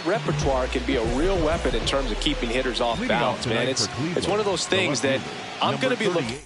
repertoire can be a real weapon in terms of keeping hitters off balance, man. It's one of those things that I'm going to be looking.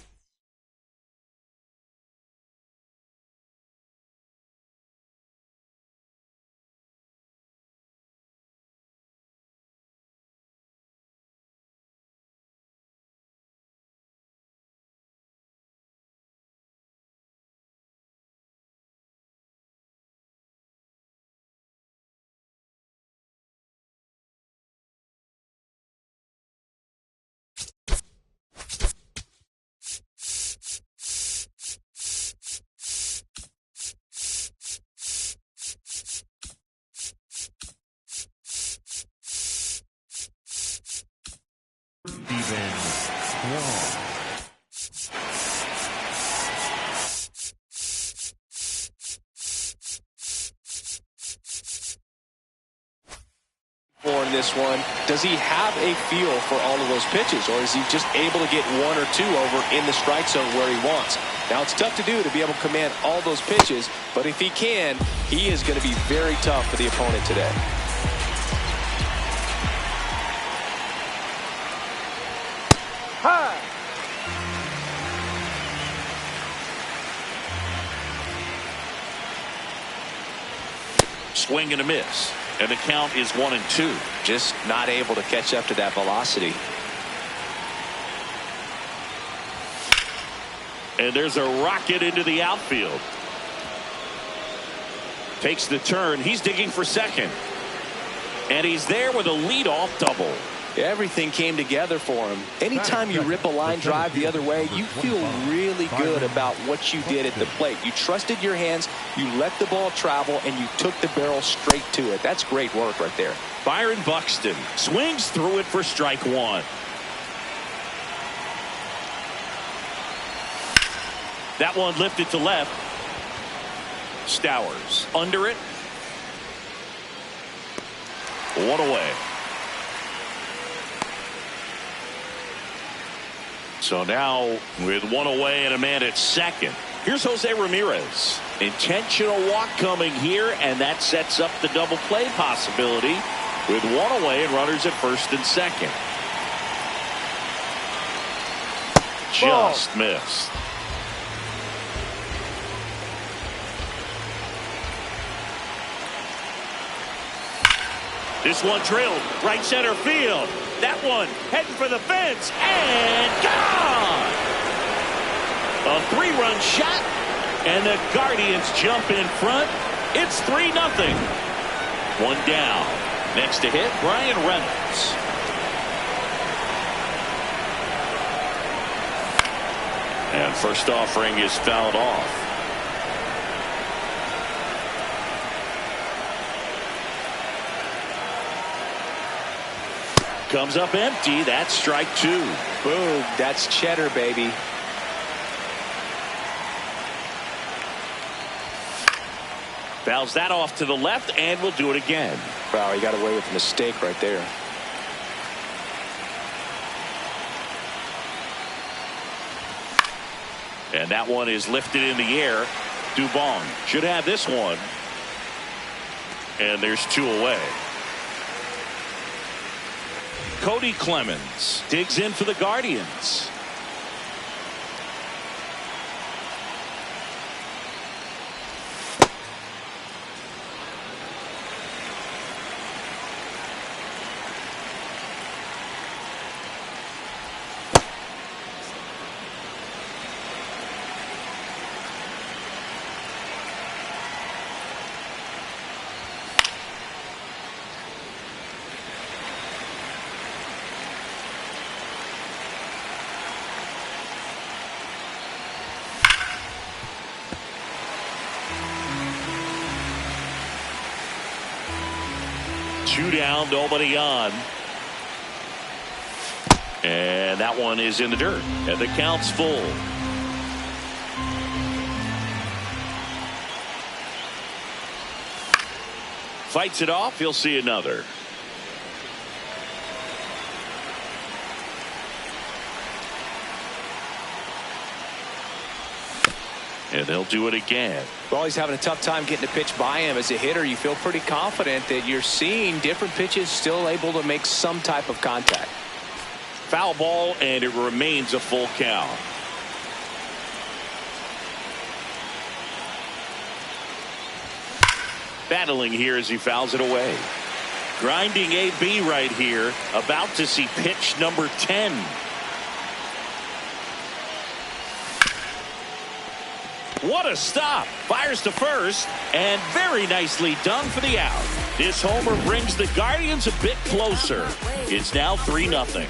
In this one, does he have a feel for all of those pitches, or is he just able to get one or two over in the strike zone where he wants? Now, it's tough to do, to be able to command all those pitches, but if he can, he is going to be very tough for the opponent today. Hi. Swing and a miss. And the count is 1-2. Just not able to catch up to that velocity. And there's a rocket into the outfield. Takes the turn. He's digging for second. And he's there with a leadoff double. Everything came together for him. Anytime you rip a line drive the other way, you feel really good about what you did at the plate. You trusted your hands, you let the ball travel, and you took the barrel straight to it. That's great work right there. Byron Buxton swings through it for strike one. That one lifted to left. Stowers under it. One away. So now with one away and a man at second, here's Jose Ramirez. Intentional walk coming here, and that sets up the double play possibility with one away and runners at first and second. Just missed. This one drilled right center field. That one heading for the fence and gone. A three-run shot, and the Guardians jump in front. It's 3-0. One down. Next to hit, Brian Reynolds. And first offering is fouled off. Comes up empty. That's strike two. Boom. That's cheddar, baby. Fouls that off to the left, and we'll do it again. Wow, he got away with a mistake right there. And that one is lifted in the air. Dubon should have this one. And there's two away. Cody Clemens digs in for the Guardians. Two down, nobody on. And that one is in the dirt. And the count's full. Fights it off. He'll see another. And they'll do it again. Well, he's having a tough time getting a pitch by him. As a hitter, you feel pretty confident that you're seeing different pitches still able to make some type of contact. Foul ball, and it remains a full count. Battling here as he fouls it away. Grinding AB right here. About to see pitch number 10. What a stop. Fires to first, and very nicely done for the out. This homer brings the Guardians a bit closer. It's now 3-0.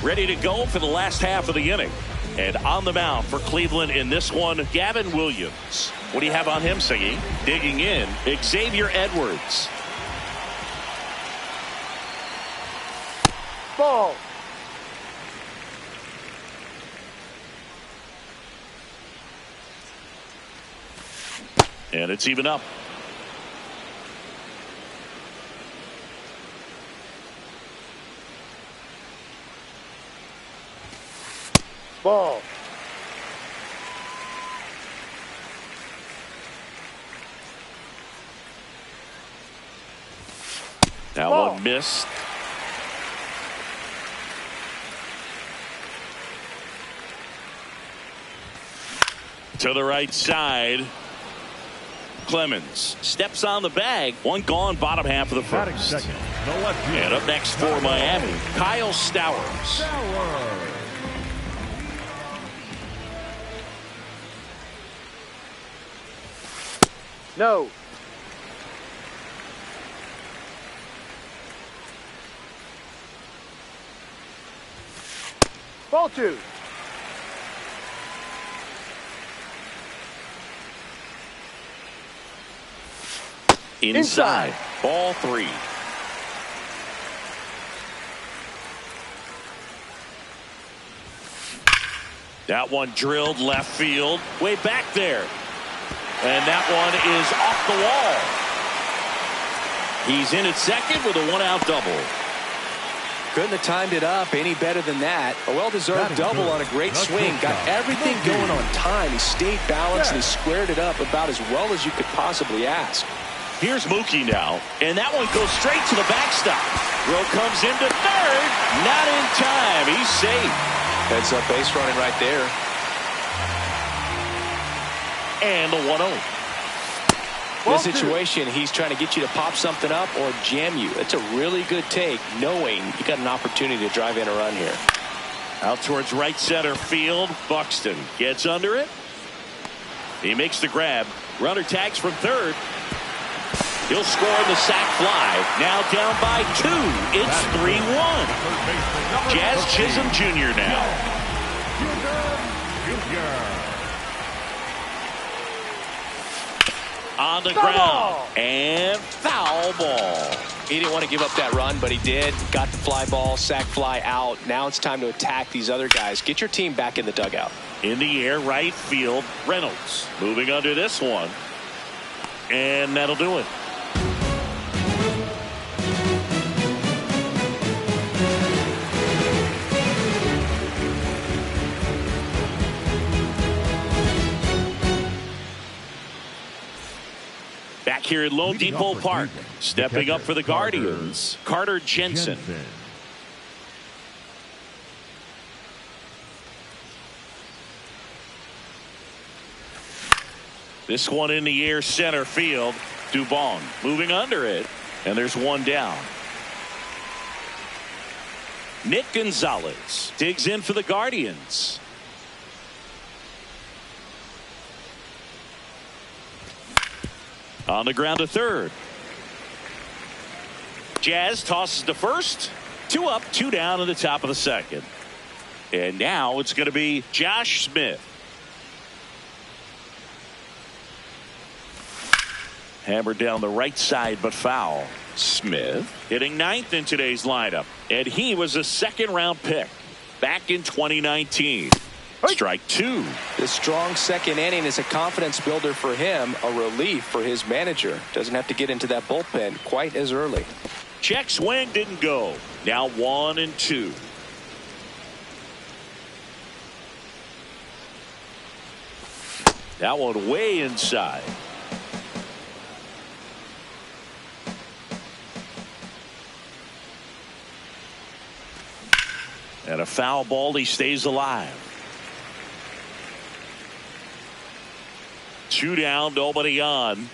Ready to go for the last half of the inning. And on the mound for Cleveland in this one, Gavin Williams. What do you have on him, Siggy? Digging in, Xavier Edwards. Ball. And it's even up. Ball. Now Ball. one missed. To the right side. Clemens steps on the bag. One gone, bottom half of the first. And up next for Miami, Kyle Stowers. No. Ball 2. Inside. Ball 3. That one drilled left field. Way back there. And that one is off the wall. He's in at second with a 1-out double. Couldn't have timed it up any better than that. A well-deserved double on a great swing. Got everything going on time. He stayed balanced and he squared it up about as well as you could possibly ask. Here's Mookie now, and that one goes straight to the backstop. Throw comes into third. Not in time. He's safe. Heads up base running right there. And the 1-0. This situation, he's trying to get you to pop something up or jam you. That's a really good take, knowing you got an opportunity to drive in a run here. Out towards right center field. Buxton gets under it. He makes the grab. Runner tags from third. He'll score the sac fly. Now down by 2. It's 3-1. Jazz Chisholm Jr. now. On the ground. And foul ball. He didn't want to give up that run, but he did. Got the fly ball, sac fly out. Now it's time to attack these other guys. Get your team back in the dugout. In the air, right field. Reynolds moving under this one. And that'll do it. Back here at Lone Depot Park, stepping up for the Guardians, Carter Jensen. This one in the air, center field. Dubon moving under it, and there's one down. Nick Gonzalez digs in for the Guardians. On the ground to third. Jazz tosses to first. 2 up, 2 down in the top of the second. And now it's going to be Josh Smith. Hammered down the right side, but foul. Smith hitting 9th in today's lineup. And he was a second-round pick back in 2019. Strike 2. This strong second inning is a confidence builder for him, a relief for his manager. Doesn't have to get into that bullpen quite as early. Check swing didn't go. Now 1-2. That one way inside. And a foul ball. He stays alive. 2 down, nobody on.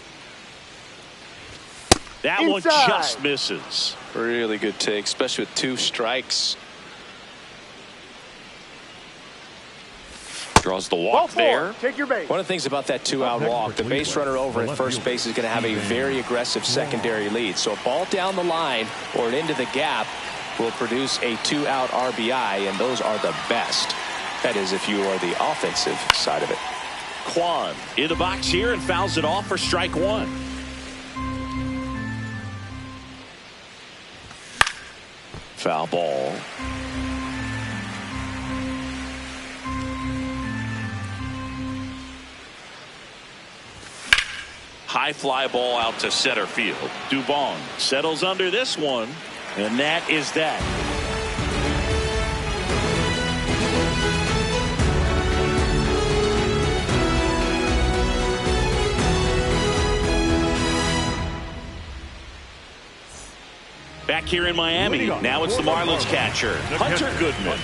That Inside. one just misses. Really good take, especially with 2 strikes. Draws the walk there. Take your base. One of the things about that 2-out walk, the base runner over at first base is going to have a very aggressive secondary lead. So a ball down the line or into the gap will produce a 2-out RBI, and those are the best. That is, if you are the offensive side of it. Kwan in the box here and fouls it off for strike 1. Foul ball. High fly ball out to center field. Dubon settles under this one, and that is that. Back here in Miami, now it's the Marlins catcher, Hunter Goodman.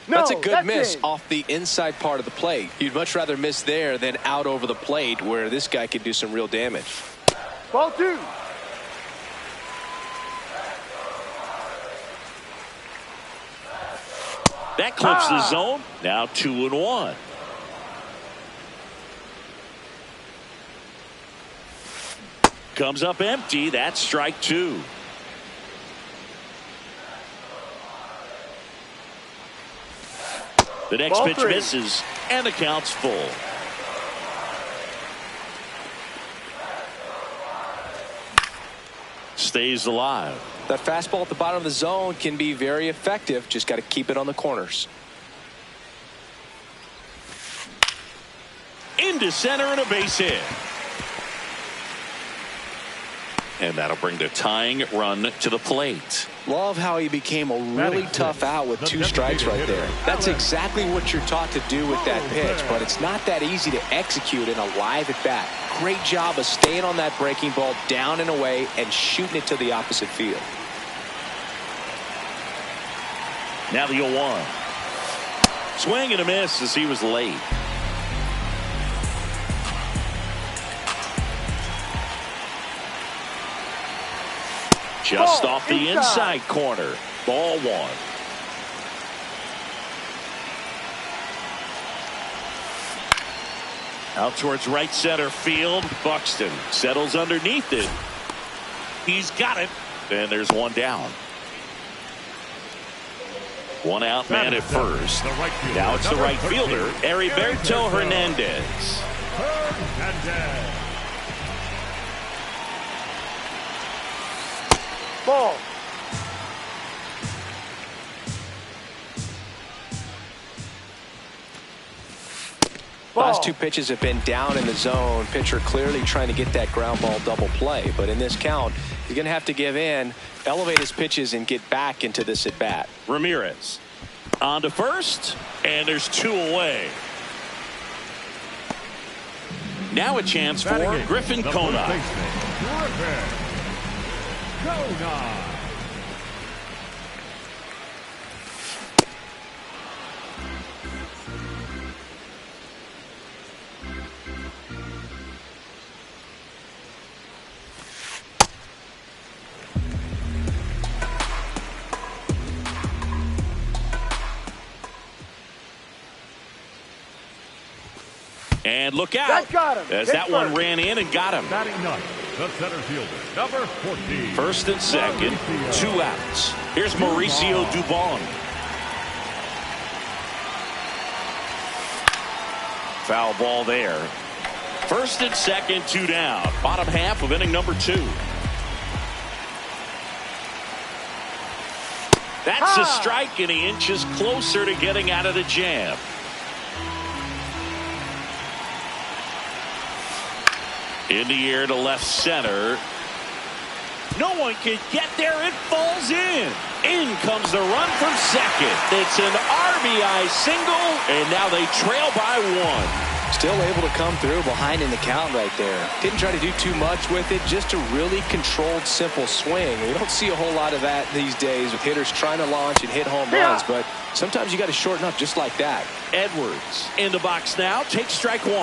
That's a good miss off the inside part of the plate. You'd much rather miss there than out over the plate, where this guy could do some real damage. Ball 2. That clips the zone. Now 2-1. Comes up empty. That's strike 2. The next pitch misses, and the count's full. Stays alive. That fastball at the bottom of the zone can be very effective. Just got to keep it on the corners. Into center and a base hit. And that'll bring the tying run to the plate. Love how he became a really tough out with 2 strikes right there. That's exactly what you're taught to do with that pitch, but it's not that easy to execute in a live at bat. Great job of staying on that breaking ball down and away and shooting it to the opposite field. Now the 0-1. Swing and a miss as he was late. Just off the inside corner. Ball 1. Out towards right center field. Buxton settles underneath it. He's got it. And there's 1 down. 1 out, man at first. Now it's the right fielder, Heriberto Hernandez. Ball. Last 2 pitches have been down in the zone. Pitcher clearly trying to get that ground ball double play. But in this count, he's going to have to give in, elevate his pitches, and get back into this at bat. Ramirez on to first, and there's 2 away. Now a chance for Griffin Kona. And look out, That got him. as that one ran in and got him. Batting ninth, the center fielder, number 14. First and second, 2 outs. Here's Mauricio Dubon. Foul ball there. First and second, 2 down. Bottom half of inning number 2. That's a strike, and he inches closer to getting out of the jam. In the air to left center. No one can get there. It falls in. In comes the run from second. It's an RBI single, and now they trail by 1. Still able to come through behind in the count right there. Didn't try to do too much with it. Just a really controlled, simple swing. We don't see a whole lot of that these days with hitters trying to launch and hit home runs, but sometimes you got to shorten up just like that. Edwards in the box now. Takes strike 1.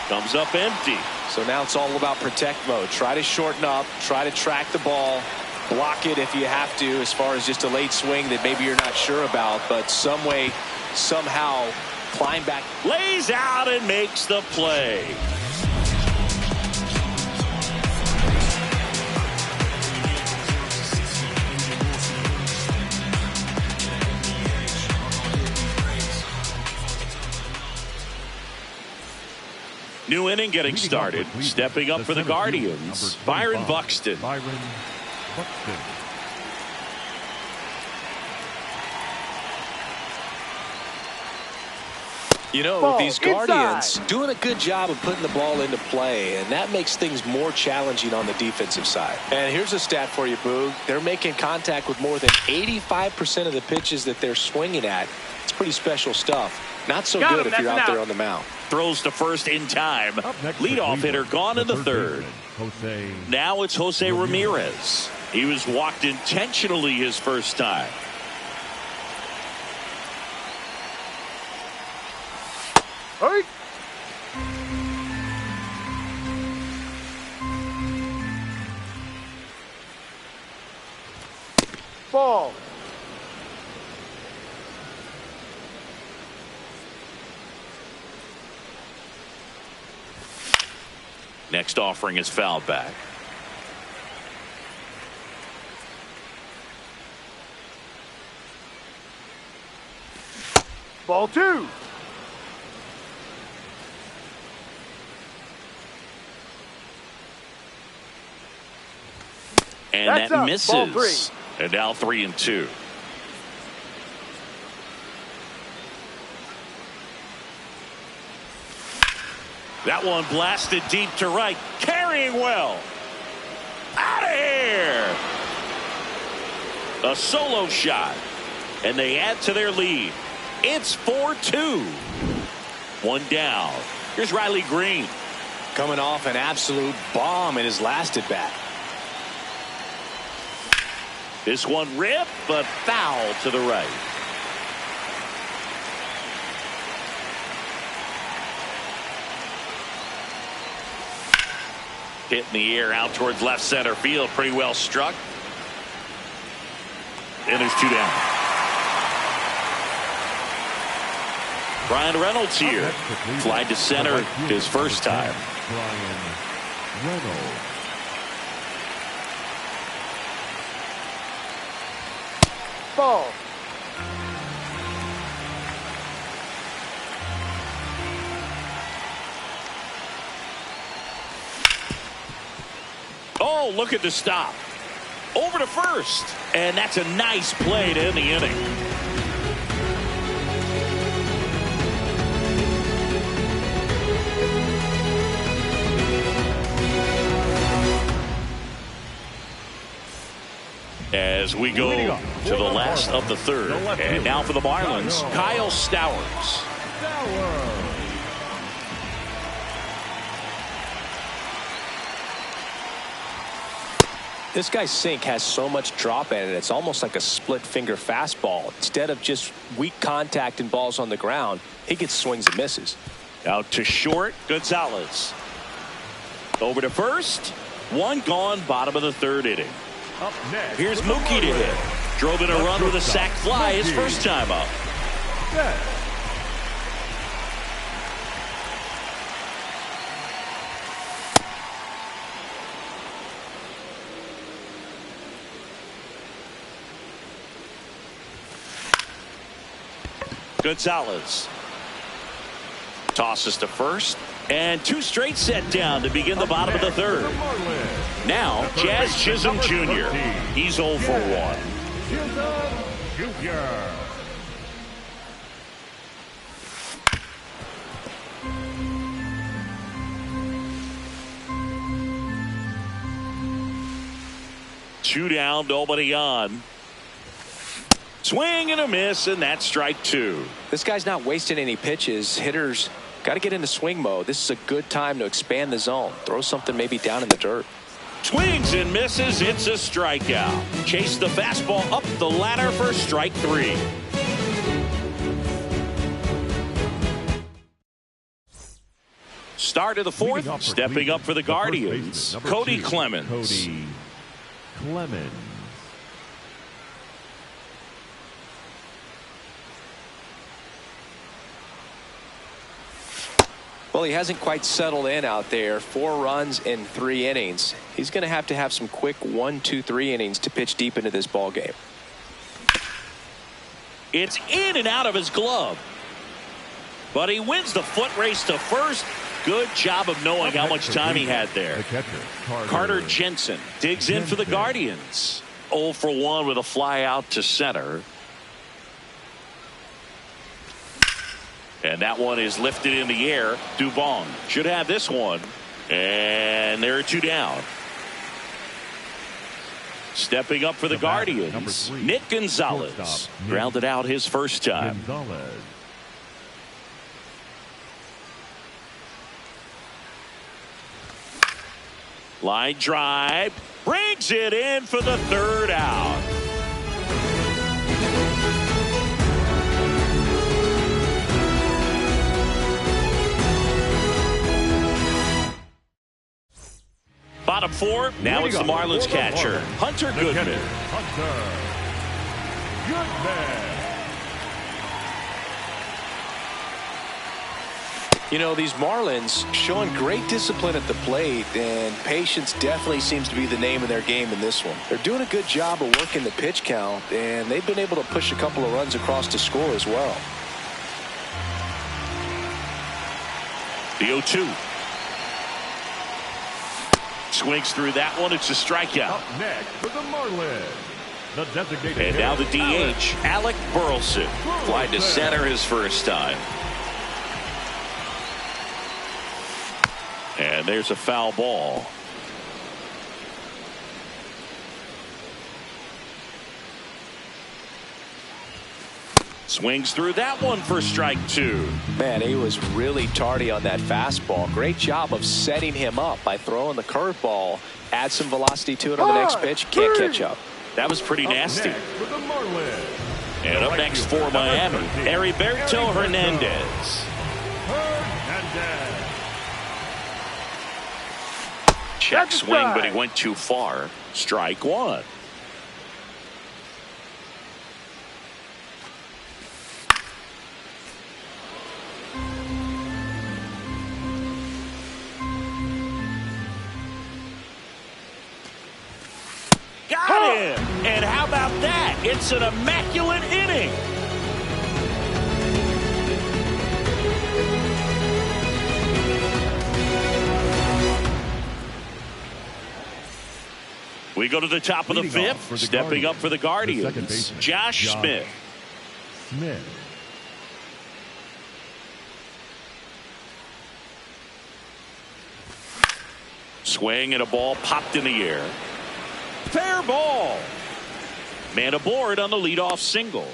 Comes up empty. So now it's all about protect mode. Try to shorten up. Try to track the ball. Block it if you have to, as far as just a late swing that maybe you're not sure about, but some way, somehow climb back. Lays out and makes the play. New inning getting started. Stepping up for the Guardians, Byron Buxton. You know, these Guardians doing a good job of putting the ball into play, and that makes things more challenging on the defensive side. And here's a stat for you, Boog. They're making contact with more than 85% of the pitches that they're swinging at. It's pretty special stuff. Not so good if you're out there on the mound. Throws to first in time. Leadoff hitter gone in the third. Now it's Jose Ramirez. He was walked intentionally his first time. Hey. Ball. Next offering is fouled back. Ball 2. And That's that up. misses. Ball 3. And now 3-2. That one blasted deep to right. Carrying well. Out of here. A solo shot. And they add to their lead. It's 4-2. One down. Here's Riley Green. Coming off an absolute bomb in his last at bat. This one ripped, but foul to the right. Hit in the air out towards left center field. Pretty well struck. And there's 2 down. Brian Reynolds here. Fly to center his first time. Brian Reynolds. Ball. Oh, look at the stop. Over to first. And that's a nice play to end the inning. As we go to the last of the third. And now for the Marlins, Kyle Stowers. This guy's sink has so much drop in it. It's almost like a split finger fastball. Instead of just weak contact and balls on the ground, he gets swings and misses. Out to short, Gonzalez. Over to first. One gone, bottom of the third inning. Up next, Here's Mookie to hit. Drove in a run with a sac fly his first time up. Gonzalez tosses to first, and 2 straight set down to begin the bottom of the third. Now Jazz Chisholm Jr. He's 0 for 1. Chisholm Jr. 2 down, nobody on. Swing and a miss, and that's strike 2. This guy's not wasting any pitches. Hitters got to get into swing mode. This is a good time to expand the zone. Throw something maybe down in the dirt. Swings and misses. It's a strikeout. Chase the fastball up the ladder for strike 3. Start of the 4th. Stepping up for the Guardians, Cody Clemens. Cody Clemens. Well, he hasn't quite settled in out there. 4 runs in 3 innings. He's going to have some quick 1, 2, 3 innings to pitch deep into this ball game. It's in and out of his glove. But he wins the foot race to first. Good job of knowing how much time he had there. Carter Jensen digs in for the Guardians. 0 for 1 with a fly out to center. And that one is lifted in the air. Dubon should have this one. And there are 2 down. Stepping up for the Guardians, Nick Gonzalez. Grounded out his first time. Line drive. Brings it in for the 3rd out. Bottom 4. Now it's the Marlins catcher, Hunter Goodman. Hunter Goodman. You know, these Marlins showing great discipline at the plate, and patience definitely seems to be the name of their game in this one. They're doing a good job of working the pitch count, and they've been able to push a couple of runs across to score as well. The 0-2. Swings through that one. It's a strikeout. Up next for the Marlins, the designated And now the DH, Alec Burleson. Fly to center his first time. And there's a foul ball. Swings through that one for strike 2. Man, he was really tardy on that fastball. Great job of setting him up by throwing the curveball. Add some velocity to it on the next pitch. Can't catch up. That was pretty nasty. for the Marlins. And up next for Miami, Heriberto Hernandez. Check swing, but he went too far. Strike 1. Got him! And how about that? It's an immaculate inning. We go to the top of the 5th. Stepping up for the Guardians, Josh Smith. Swing and a ball popped in the air. Fair ball. Man aboard on the leadoff single.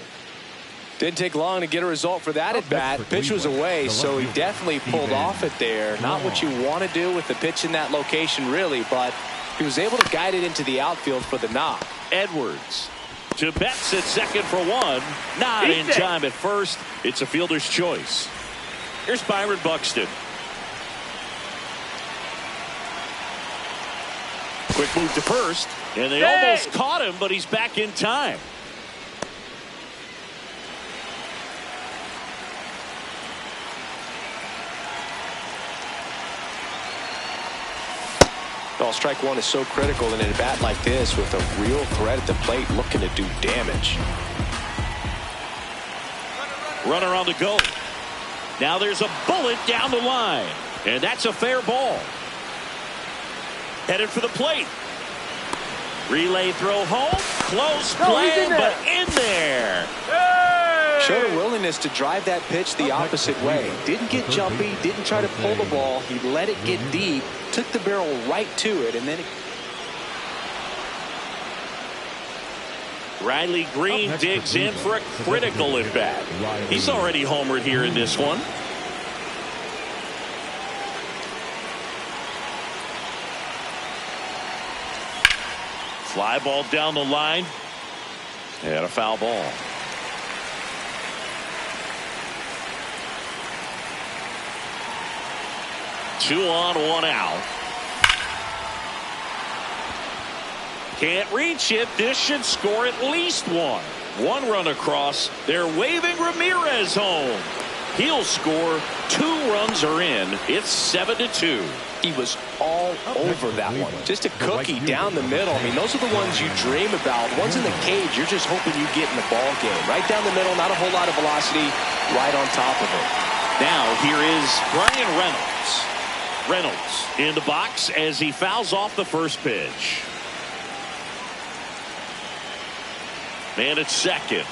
Didn't take long to get a result for that at bat. Pitch was away, so he definitely pulled off it there. Not what you want to do with the pitch in that location, really, but he was able to guide it into the outfield for the knock. Edwards to Betts at second for 1. Not in time at first. It's a fielder's choice. Here's Byron Buxton. Quick move to first, and they almost caught him, but he's back in time. Well, strike 1 is so critical in a bat like this with a real threat at the plate looking to do damage. Runner on the go. Now there's a bullet down the line, and that's a fair ball. Headed for the plate. Relay throw home. Close play, but in there. Showed a willingness to drive that pitch the opposite way. Didn't get jumpy, didn't try to pull the ball. He let it get deep, took the barrel right to it, and then Riley Green digs in for a critical at bat. He's already homered here in this one. Fly ball down the line. And a foul ball. Two on, one out. Can't reach it. This should score at least one. One run across. They're waving Ramirez home. He'll score. 2 runs are in. It's 7-2. He was all over that one. Just a cookie down the middle. I mean, those are the ones you dream about. Ones in the cage, you're just hoping you get in the ball game. Right down the middle, not a whole lot of velocity, right on top of it. Now here is Brian Reynolds. Reynolds in the box as he fouls off the first pitch. Man at second.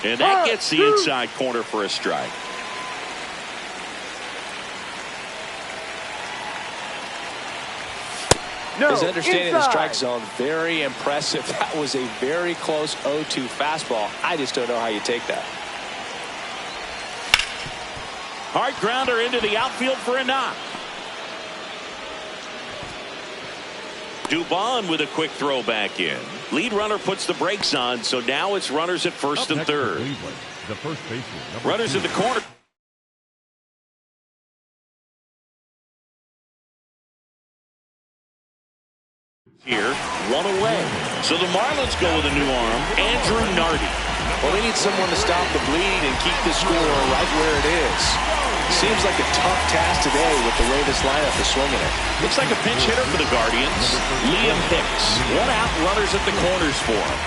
And that gets the inside corner for a strike. No, his understanding of the inside. strike zone, very impressive. That was a very close 0-2 fastball. I just don't know how you take that. Hard grounder into the outfield for a knock. Dubon with a quick throw back in. Lead runner puts the brakes on, so now it's runners at first and third. The first baseman, Runners in the corner. Here, one away. So the Marlins go with a new arm, Andrew Nardi. Well, they need someone to stop the bleed and keep the score right where it is. Seems like a tough task today with the way this lineup is swinging it. Looks like a pinch hitter for the Guardians. Liam Hicks. One out, runners at the corners for him.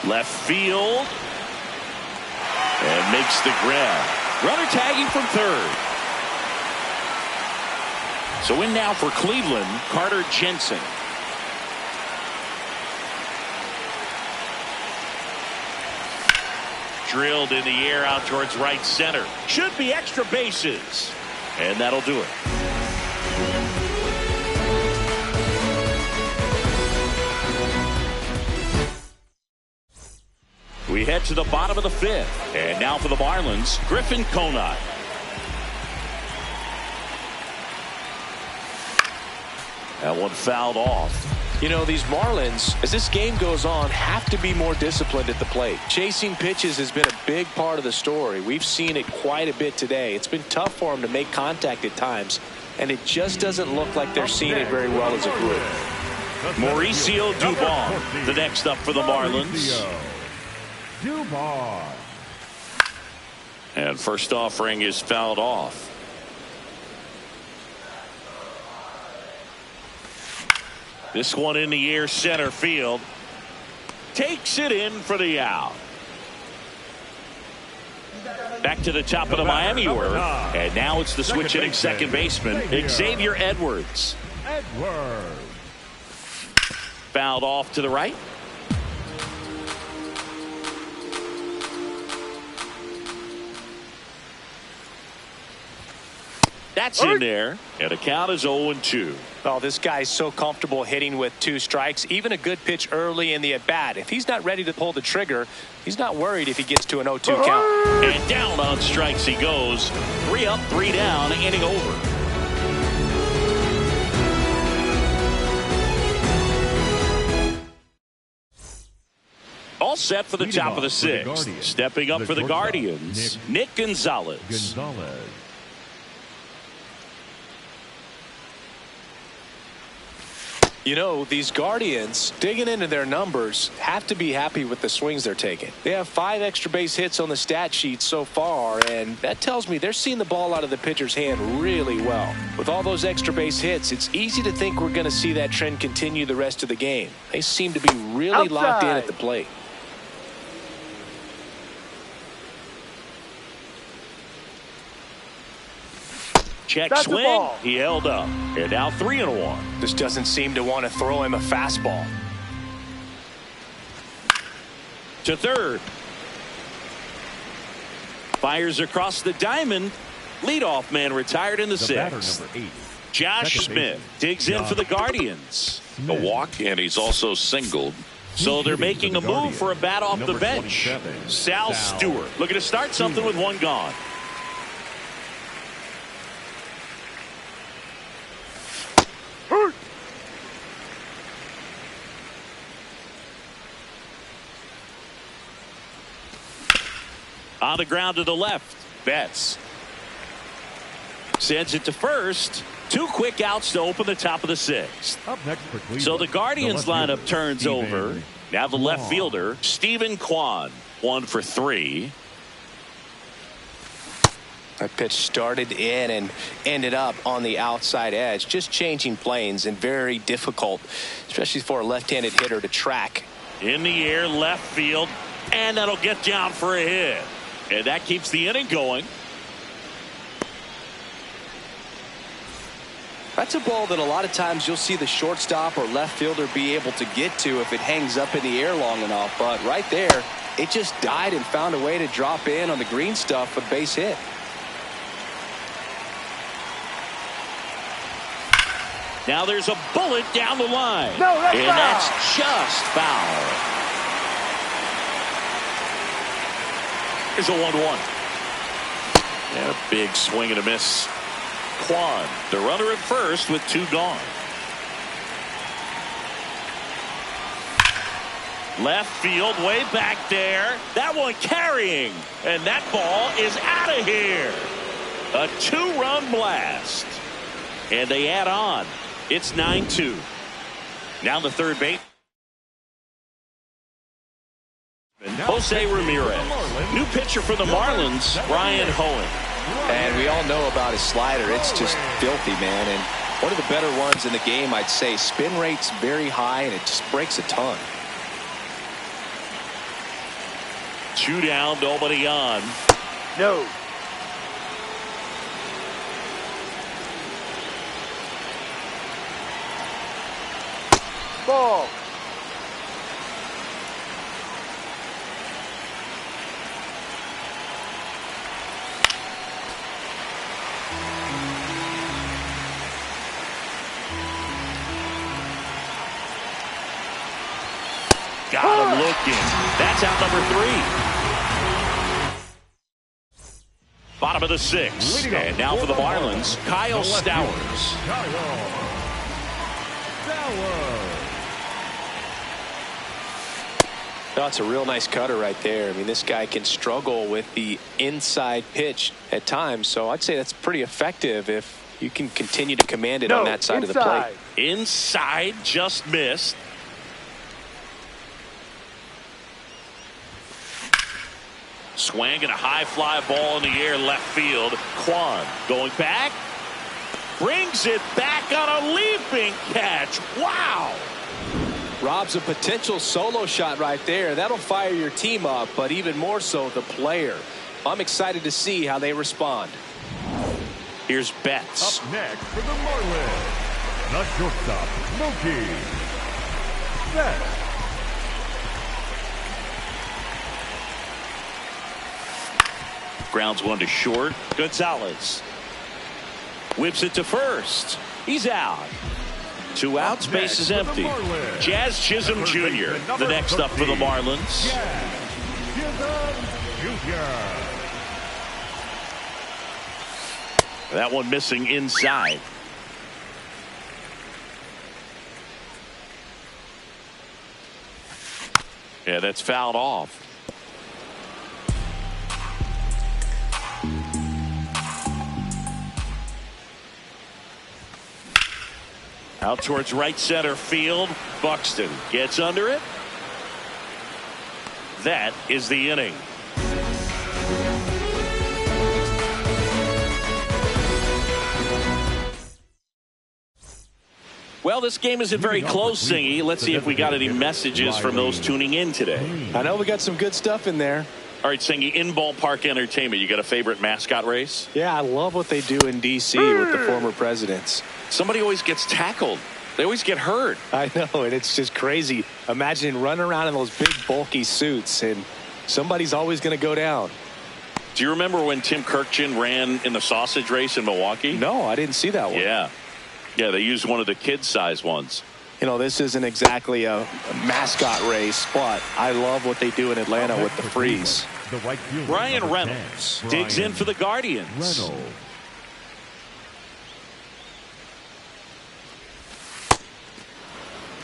Left field. And makes the grab. Runner tagging from third. So in now for Cleveland, Carter Jensen. Drilled in the air out towards right center. Should be extra bases. And that'll do it. We head to the bottom of the 5th. And now for the Marlins, Griffin Conine. That one fouled off. You know, these Marlins, as this game goes on, have to be more disciplined at the plate. Chasing pitches has been a big part of the story. We've seen it quite a bit today. It's been tough for them to make contact at times, and it just doesn't look like they're seeing it very well as a group. Mauricio Dubon, the next up for the Marlins. Dubon. And first offering is fouled off. This one in the air center field. Takes it in for the out. Back to the top of the Miami order. And now it's the switch hitting second baseman, Xavier Edwards. Edwards. Fouled off to the right. That's in there. And the count is 0-2. Oh, this guy's so comfortable hitting with 2 strikes. Even a good pitch early in the at-bat. If he's not ready to pull the trigger, he's not worried if he gets to an 0-2 count. And down on strikes he goes. 3 up, 3 down, inning over. All set for the top of the 6th. Stepping up for the Guardians, Nick Gonzalez. You know, these Guardians, digging into their numbers, have to be happy with the swings they're taking. They have 5 extra base hits on the stat sheet so far, and that tells me they're seeing the ball out of the pitcher's hand really well. With all those extra base hits, it's easy to think we're going to see that trend continue the rest of the game. They seem to be really locked in at the plate. Check swing. He held up. And now 3-1. This doesn't seem to want to throw him a fastball. To third. Fires across the diamond. Leadoff man retired in the 6th. Josh Smith digs in for the Guardians. A walk, and he's also singled. So they're making a move for a bat off the bench. Sal Stewart looking to start something with one gone. On the ground to the left. Betts sends it to first. 2 quick outs to open the top of the 6th. Up next for Cleveland, So the Guardians lineup turns Steven over. Now the left fielder, Stephen Kwan, 1 for 3. That pitch started in and ended up on the outside edge, just changing planes, and very difficult, especially for a left-handed hitter to track. In the air, left field, and that'll get down for a hit. And that keeps the inning going. That's a ball that a lot of times you'll see the shortstop or left fielder be able to get to if it hangs up in the air long enough. But right there, it just died and found a way to drop in on the green stuff for the base hit. Now there's a bullet down the line. No, that's and foul. That's just foul. Here's a 1-1. And a big swing and a miss. Kwan, the runner at first with 2 gone. Left field, way back there. That one carrying. And that ball is out of here. A 2-run blast. And they add on. It's 9-2. Now the third base. Jose Ramirez. New pitcher for the Marlins, Ryan Hoeing. And we all know about his slider. It's just filthy, man. And one of the better ones in the game, I'd say. Spin rate's very high, and it just breaks a ton. 2 down, nobody on. No. Ball. Got him looking. That's out number 3. Bottom of the 6th. And now for the Marlins, Kyle Stowers. That's a real nice cutter right there. I mean, this guy can struggle with the inside pitch at times, so I'd say that's pretty effective if you can continue to command it on that side of the plate. Inside, just missed. Swing and a high fly ball in the air, left field. Kwan going back. Brings it back on a leaping catch. Wow. Rob's a potential solo shot right there. That'll fire your team up, but even more so the player. I'm excited to see how they respond. Here's Betts. Up next for the Marlins, the shortstop, Mookie Betts. Grounds 1 to short. Gonzalez whips it to first. He's out. 2 outs, base is empty. Jazz Chisholm Jr. the next up for the Marlins. That one missing inside. Yeah, that's fouled off. Out towards right center field. Buxton gets under it. That is the inning. Well, this game isn't very close, Singy. Let's see if we got any messages from those tuning in today. I know we got some good stuff in there. All right, Singy, in ballpark entertainment, you got a favorite mascot race? Yeah, I love what they do in D.C. with the former presidents. Somebody always gets tackled. They always get hurt. I know, and it's just crazy. Imagine running around in those big, bulky suits, and somebody's always going to go down. Do you remember when Tim Kirkjian ran in the sausage race in Milwaukee? No, I didn't see that one. Yeah. Yeah, they used one of the kid-size ones. You know, this isn't exactly a mascot race, but I love what they do in Atlanta with the freeze. The right fielder, Ryan number Reynolds 10, digs in Ryan for the Guardians. Reynolds.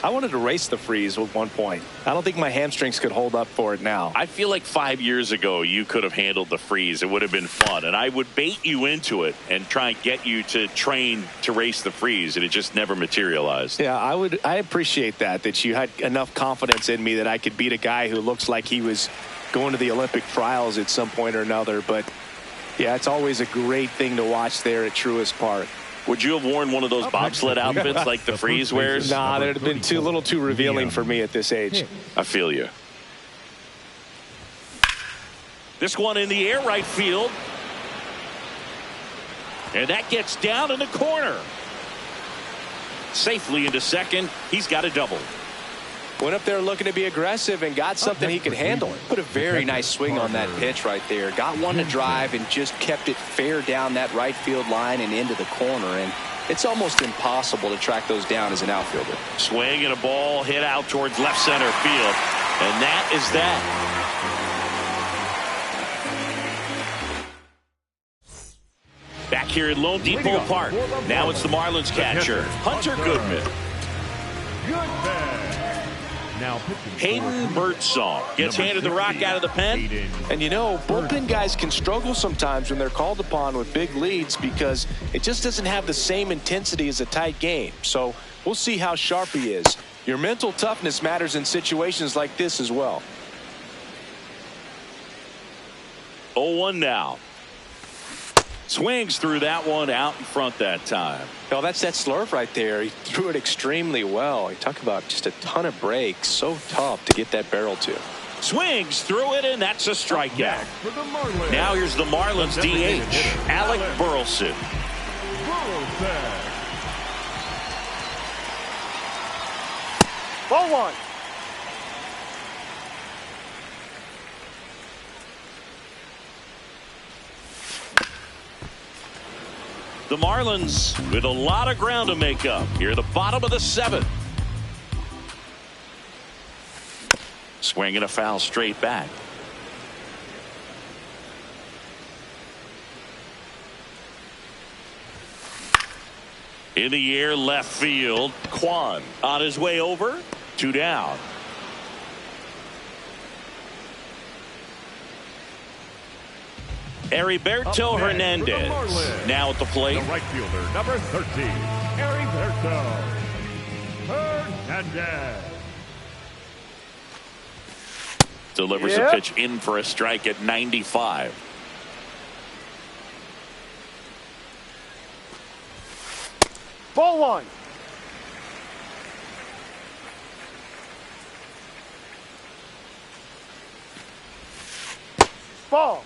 I wanted to race the freeze at one point. I don't think my hamstrings could hold up for it now. I feel like 5 years ago you could have handled the freeze. It would have been fun, and I would bait you into it and try and get you to train to race the freeze, and it just never materialized. Yeah, I appreciate that you had enough confidence in me that I could beat a guy who looks like he was going to the Olympic trials at some point or another. But yeah, it's always a great thing to watch there at Truist Park. Would you have worn one of those bobsled outfits like the freeze wears? Nah, that would have been a little too revealing for me at this age. I feel you. This one in the air right field. And that gets down in the corner. Safely into second. He's got a double. Went up there looking to be aggressive and got something he could handle. Put a very nice swing on that pitch right there. Got one to drive and just kept it fair down that right field line and into the corner. And it's almost impossible to track those down as an outfielder. Swing and a ball hit out towards left center field. And that is that. Back here at Lone Depot Park. Now it's the Marlins catcher, Hunter Goodman. Now Hayden Birdsong gets handed the rock out of the pen. And you know, bullpen guys can struggle sometimes when they're called upon with big leads because it just doesn't have the same intensity as a tight game. So we'll see how sharp he is. Your mental toughness matters in situations like this as well. 0-1 now. Swings through that one out in front that time. No, that's that slurve right there. He threw it extremely well. You talk about just a ton of breaks. So tough to get that barrel to. Swings through it, and that's a strikeout. for the Marlins. Now here's the Marlins DH, Alec Burleson. Ball one. The Marlins with a lot of ground to make up here at the bottom of the seventh. Swinging a foul straight back. In the air left field. Kwan on his way over. 2 down. Heriberto Hernandez now at the plate. The right fielder, number 13, Heriberto Hernandez. Delivers a pitch in for a strike at 95. Ball one. Ball.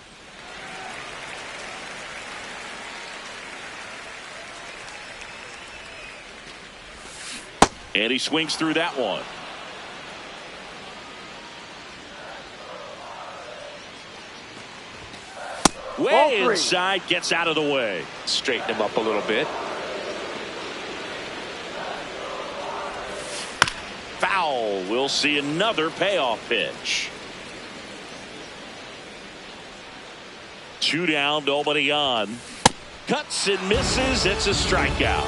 And he swings through that one. Way inside, gets out of the way. Straighten him up a little bit. Foul. We'll see another payoff pitch. 2 down, nobody on. Cuts and misses. It's a strikeout.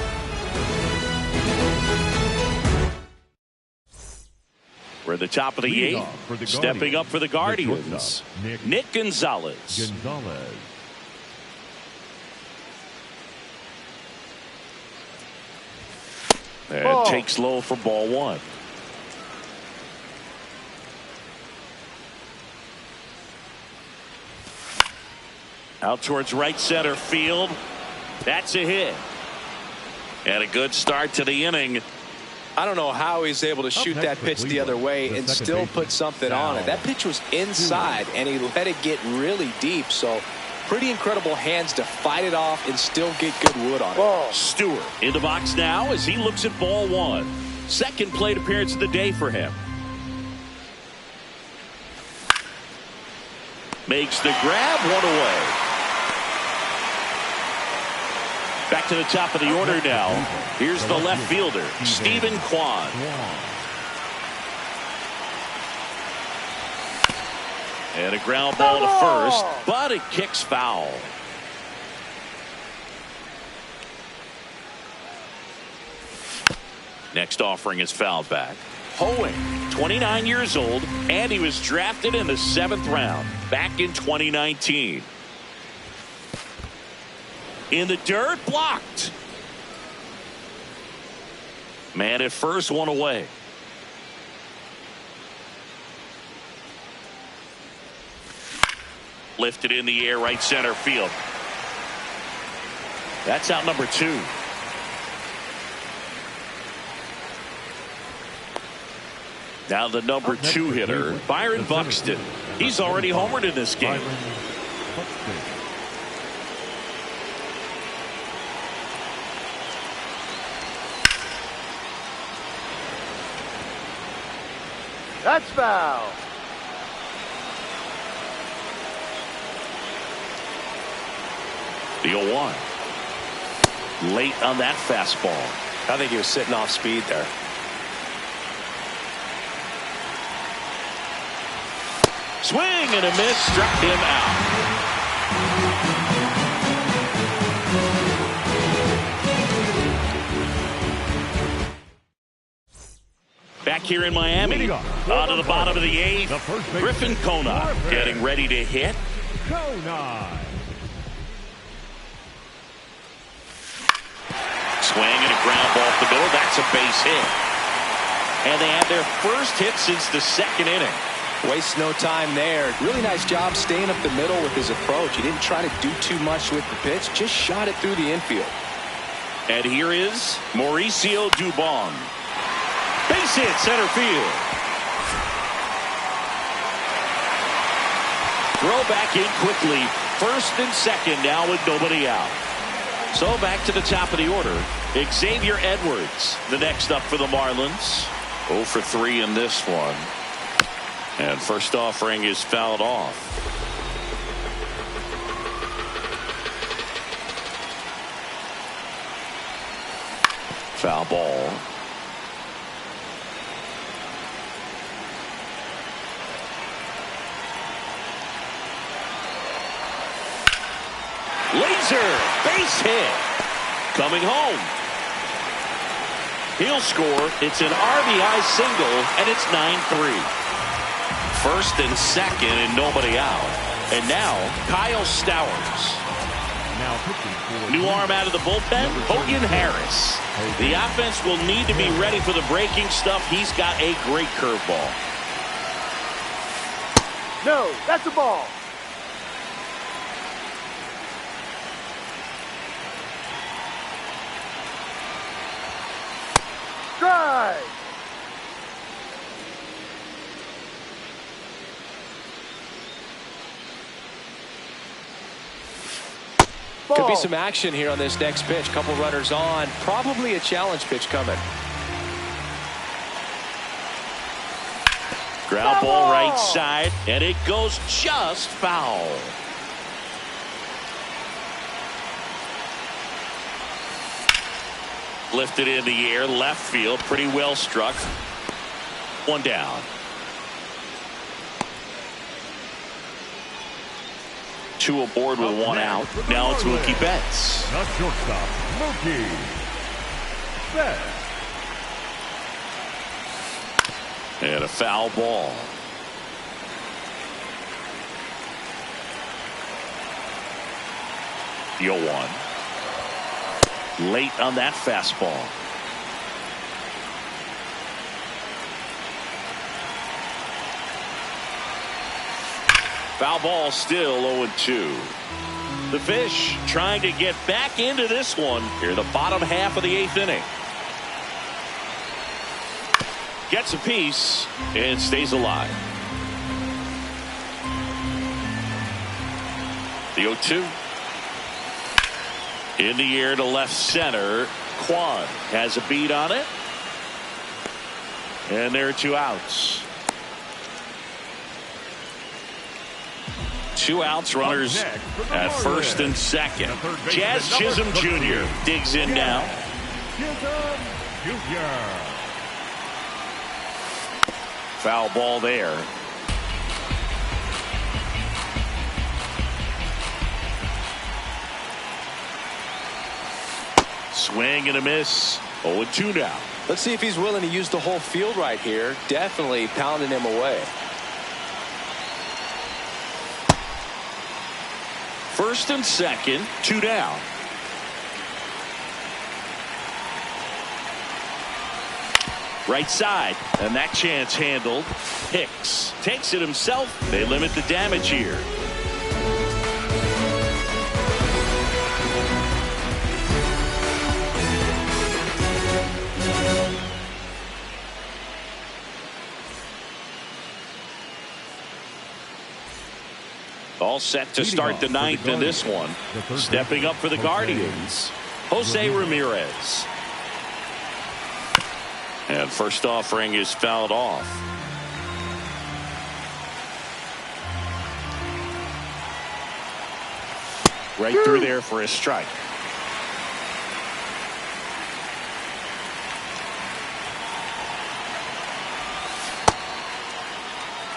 We're at the top of the eighth. Stepping up for the Guardians, Nick Gonzalez. And takes low for ball one. Out towards right center field. That's a hit. And a good start to the inning. I don't know how he's able to shoot that pitch the other way and still put something on it. That pitch was inside and he let it get really deep. So pretty incredible hands to fight it off and still get good wood on it. Stewart in the box now as he looks at ball one. Second plate appearance of the day for him. Makes the grab, one away. Back to the top of the order now. Here's the left fielder, Stephen Kwan. And a ground ball to first, but it kicks foul. Next offering is fouled back. Hoeing, 29 years old, and he was drafted in the 7th round back in 2019. In the dirt, blocked. Man at first, one away. Lifted in the air, right center field. That's out number 2. Now the number 2 hitter, Byron Buxton. He's already homered in this game. That's foul. The 0-1. Late on that fastball. I think he was sitting off speed there. Swing and a miss, struck him out. Back here in Miami, out of the bottom of the 8th, Griffin Conine getting ready to hit. Swing and a ground ball up the middle. That's a base hit. And they had their first hit since the 2nd inning. Wastes no time there. Really nice job staying up the middle with his approach. He didn't try to do too much with the pitch, just shot it through the infield. And here is Mauricio Dubon. Base hit, center field. Throw back in quickly. 1st and 2nd now with nobody out. So back to the top of the order. Xavier Edwards, the next up for the Marlins. 0 for 3 in this one. And first offering is fouled off. Foul ball. Laser, base hit. Coming home. He'll score. It's an RBI single, and it's 9-3. 1st and 2nd and nobody out. And now Kyle Stowers. New arm out of the bullpen, Hogan Harris. The offense will need to be ready for the breaking stuff. He's got a great curveball. No, that's a ball. Strike. Could be some action here on this next pitch. Couple runners on. Probably a challenge pitch coming. Ground ball right side, and it goes just foul. Lifted in the air, left field, pretty well struck. One down. 2 aboard with 1 out. Now it's Mookie Betts. The shortstop, Mookie Betts. And a foul ball. The 0-1. Late on that fastball. Foul ball, still 0-2. The Fish trying to get back into this one here in the bottom half of the 8th inning. Gets a piece and stays alive. The 0-2. In the air to left center. Kwan has a beat on it. And there are 2 outs. 2 outs, runners at first and second. Jazz Chisholm Jr. digs in now. Foul ball there. Swing and a miss. 0-2 now. Let's see if he's willing to use the whole field right here. Definitely pounding him away. First and second, 2 down. Right side, and that chance handled. Hicks takes it himself. They limit the damage here. All set to start the 9th in this one. Stepping up for the Guardians, Jose Ramirez. And first offering is fouled off. Right through there for a strike.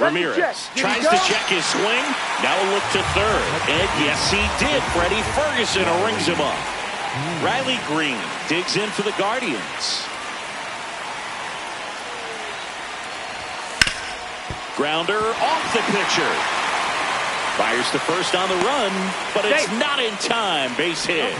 Ramirez tries to check his swing. Now a look to third. And yes, he did. Freddie Ferguson rings him up. Riley Green digs in for the Guardians. Grounder off the pitcher. Fires to first on the run, but it's not in time. Base hit.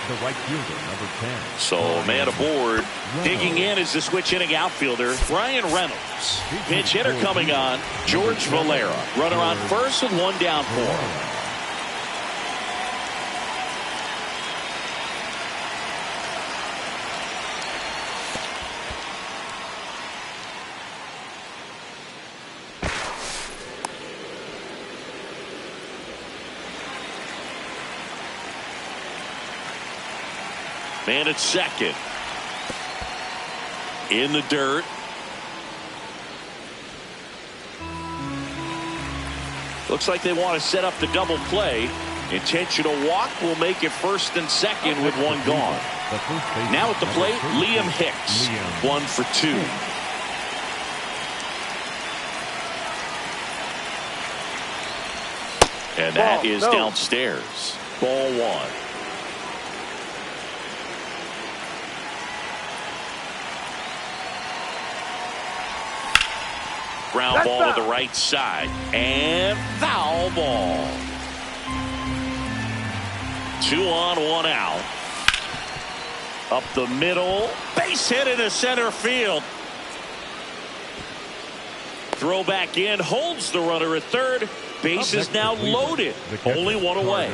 The right fielder, number 10. So man aboard. Digging in is the switch hitting outfielder Ryan Reynolds. Pinch hitter coming on, George Valera. Runner on first with 1 down for him. Man at second. In the dirt. Looks like they want to set up the double play. Intentional walk will make it first and second with 1 gone. Now at the plate, Liam Hicks. 1 for 2. And that is downstairs. Ball 1. Ground ball to the right side. And foul ball. 2 on, 1 out. Up the middle. Base hit into center field. Throw back in. Holds the runner at third. Base is now loaded. Only 1 away.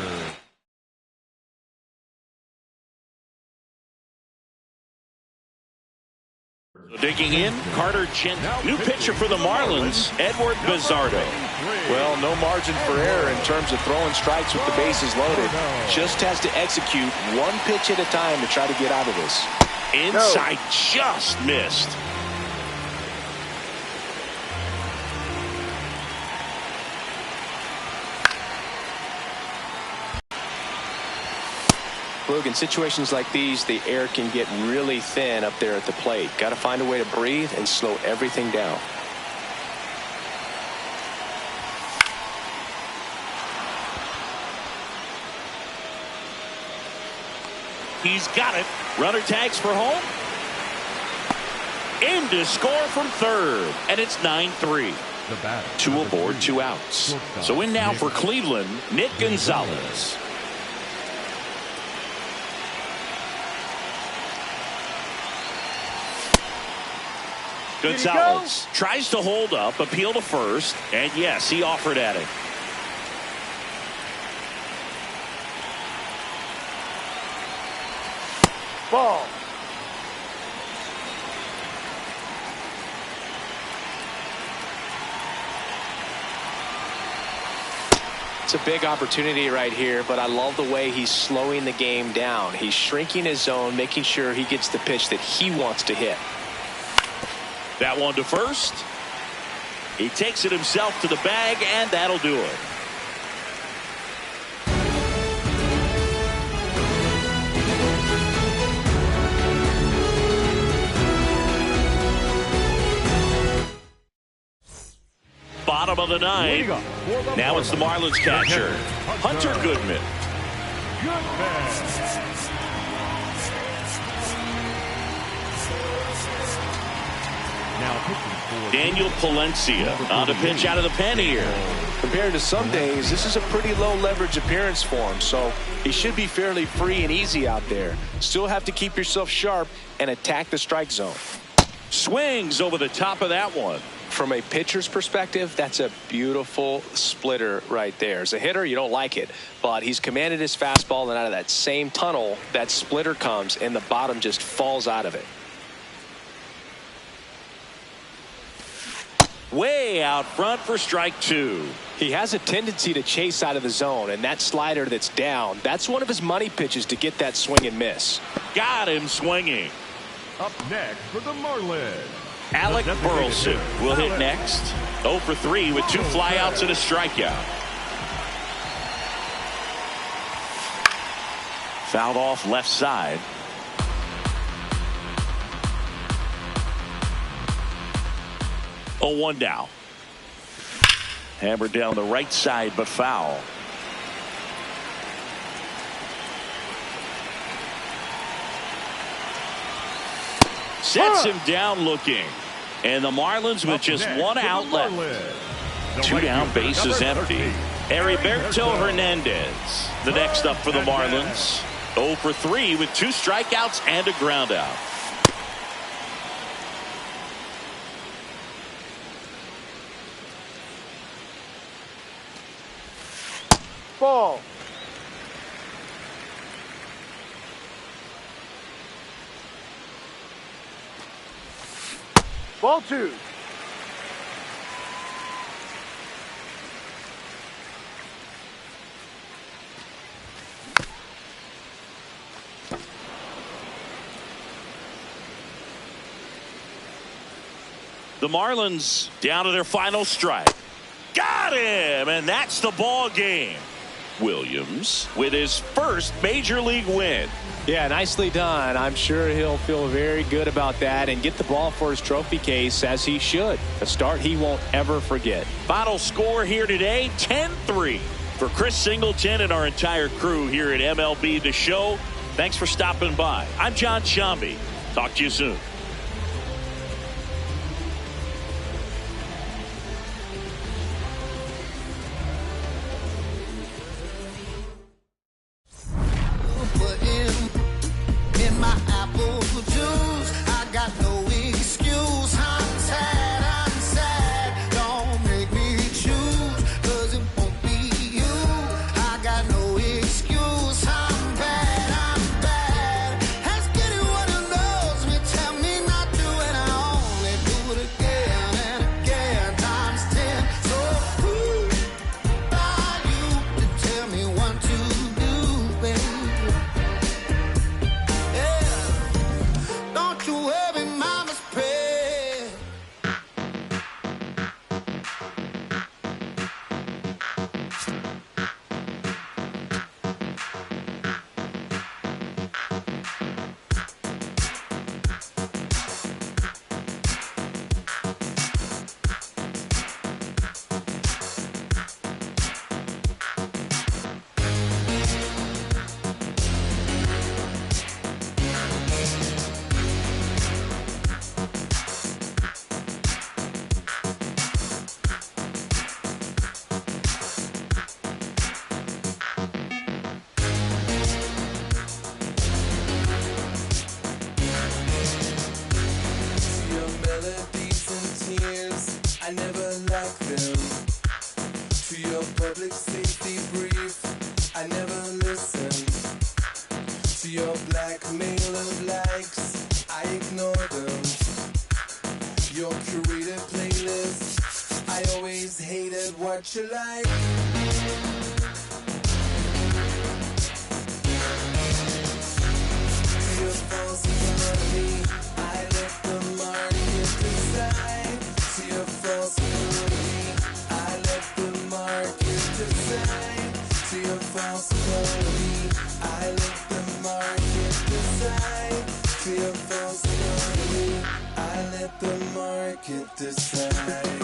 Digging in, Carter Chen. New pitcher for the Marlins, Edward Bizardo. Well, no margin for error in terms of throwing strikes with the bases loaded. Just has to execute 1 pitch at a time to try to get out of this. Inside, just missed. Look, in situations like these, the air can get really thin up there at the plate. Got to find a way to breathe and slow everything down. He's got it. Runner tags for home. Aim to score from third. And it's 9-3. 2 aboard, 2 outs. So in now for Cleveland, Nick Gonzalez. Gonzalez tries to hold up, appeal to first, and yes, he offered at it. Ball. It's a big opportunity right here, but I love the way he's slowing the game down. He's shrinking his zone, making sure he gets the pitch that he wants to hit. That one to first. He takes it himself to the bag, and that'll do it. bottom of the ninth. Now it's the Marlins catcher, Hunter Goodman. Daniel Palencia on the pitch out of the pen here. Compared to some days, this is a pretty low leverage appearance for him, so he should be fairly free and easy out there. Still have to keep yourself sharp and attack the strike zone. Swings over the top of that one. From a pitcher's perspective, that's a beautiful splitter right there. As a hitter, you don't like it, but he's commanded his fastball, and out of that same tunnel, that splitter comes, and the bottom just falls out of it. Way out front for strike two. He has a tendency to chase out of the zone, and that slider that's down, that's one of his money pitches to get that swing and miss. Got him swinging. Up next for the Marlins, Alec Burleson will hit next. 0 for 3 with 2 flyouts and a strikeout. Fouled off left side. Oh, 1 down. Hammered down the right side, but foul. Sets him down looking. And the Marlins with just 1 out left. 2 down, base is empty. Heriberto Hernandez, the next up for the Marlins. 0 for 3 with 2 strikeouts and a ground out. Ball. Ball 2. The Marlins down to their final strike. Got him, and that's the ball game. Williams with his first major league win. Yeah, nicely done. I'm sure he'll feel very good about that and get the ball for his trophy case, as he should. A start he won't ever forget. Final score here today, 10-3. For Chris Singleton and our entire crew here at MLB The Show, thanks for stopping by. I'm John Shambi. Talk to you soon. You like your false economy, I let the market decide. See your false economy, I let the market decide. See your false economy, I let the market decide. See your false economy, I let the market decide.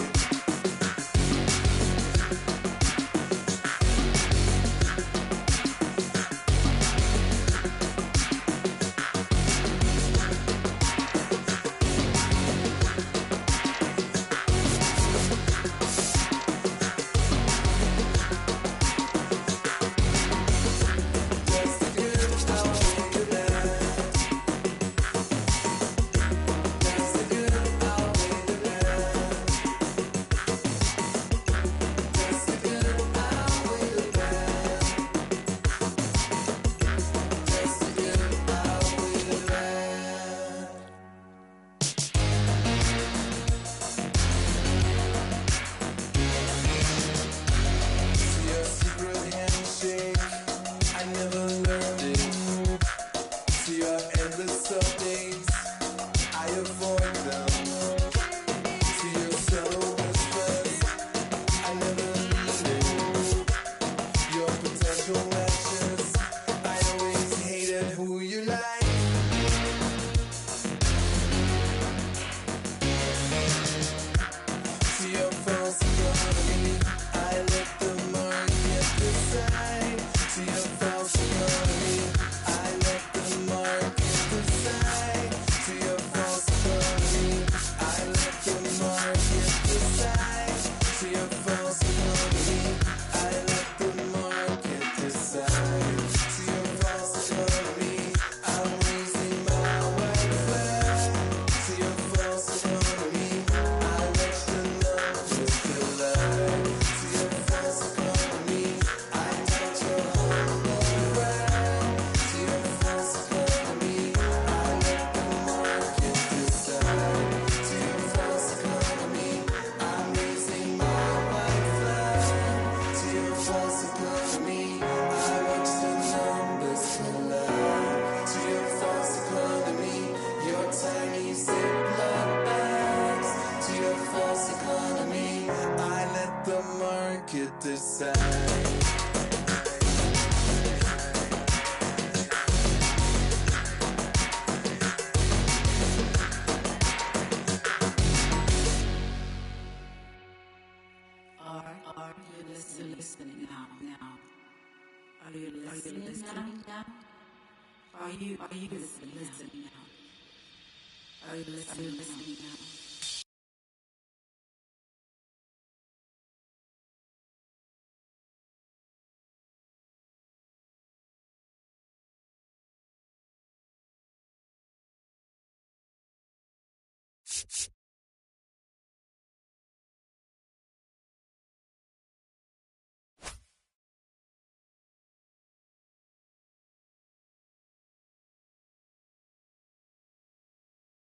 decide. Are you listening now? Are you listening now? Are you listening now? Are you listening now?